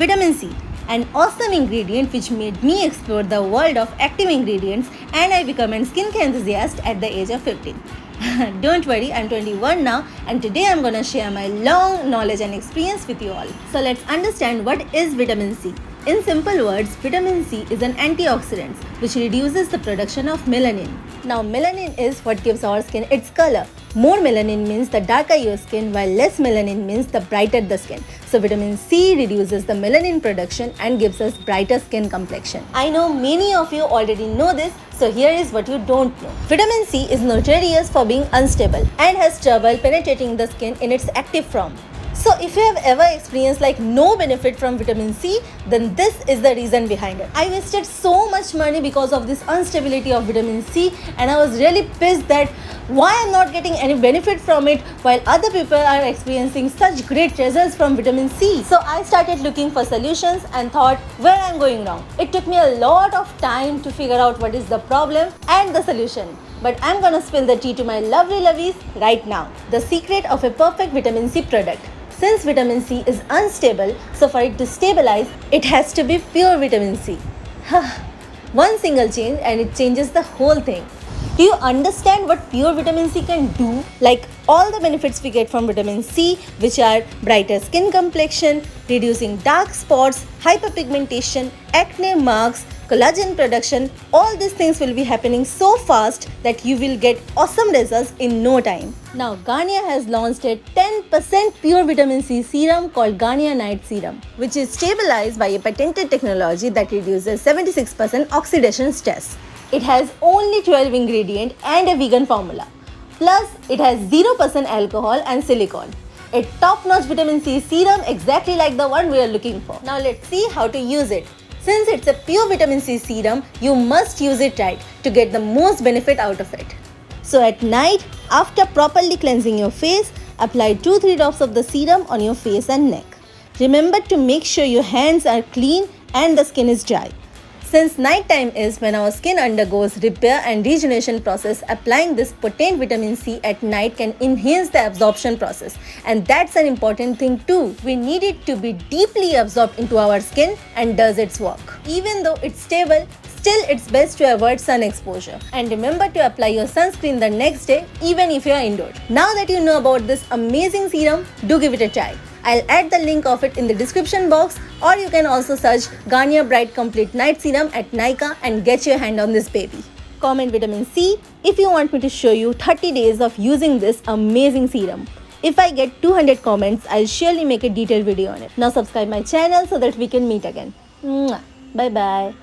Vitamin C, an awesome ingredient which made me explore the world of active ingredients, and I became a skincare enthusiast at the age of 15. Don't worry, I'm 21 now, and today I'm gonna share my long knowledge and experience with you all. So let's understand what is vitamin C. In simple words, vitamin C is an antioxidant which reduces the production of melanin. Now, melanin is what gives our skin its color. More melanin means the darker your skin, while less melanin means the brighter the skin. So, vitamin C reduces the melanin production and gives us brighter skin complexion. I know many of you already know this, so here is what you don't know. Vitamin C is notorious for being unstable and has trouble penetrating the skin in its active form. So if you have ever experienced no benefit from vitamin C, then this is the reason behind it. I wasted so much money because of this instability of vitamin C, and I was really pissed that why I'm not getting any benefit from it while other people are experiencing such great results from vitamin C. So I started looking for solutions and thought where I'm going wrong. It took me a lot of time to figure out what is the problem and the solution. But I'm gonna spill the tea to my lovely lovies right now. The secret of a perfect vitamin C product. Since vitamin C is unstable, so for it to stabilize, it has to be pure vitamin C. One single change and it changes the whole thing. Do you understand what pure vitamin C can do? Like all the benefits we get from vitamin C, which are brighter skin complexion, reducing dark spots, hyperpigmentation, acne marks, collagen production, all these things will be happening so fast that you will get awesome results in no time. Now, Garnier has launched a 10% pure vitamin C serum called Garnier Night Serum, which is stabilized by a patented technology that reduces 76% oxidation stress. It has only 12 ingredients and a vegan formula. Plus, it has 0% alcohol and silicone. A top-notch vitamin C serum exactly like the one we are looking for. Now, let's see how to use it. Since it's a pure vitamin C serum, you must use it right to get the most benefit out of it. So at night, after properly cleansing your face, apply 2-3 drops of the serum on your face and neck. Remember to make sure your hands are clean and the skin is dry. Since night time is when our skin undergoes repair and regeneration process, applying this potent vitamin C at night can enhance the absorption process. And that's an important thing too. We need it to be deeply absorbed into our skin and does its work. Even though it's stable, still it's best to avoid sun exposure. And remember to apply your sunscreen the next day even if you are indoors. Now that you know about this amazing serum, do give it a try. I'll add the link of it in the description box, or you can also search Garnier Bright Complete Night Serum at Nykaa and get your hand on this baby. Comment vitamin C if you want me to show you 30 days of using this amazing serum. If I get 200 comments, I'll surely make a detailed video on it. Now subscribe my channel so that we can meet again. Bye bye.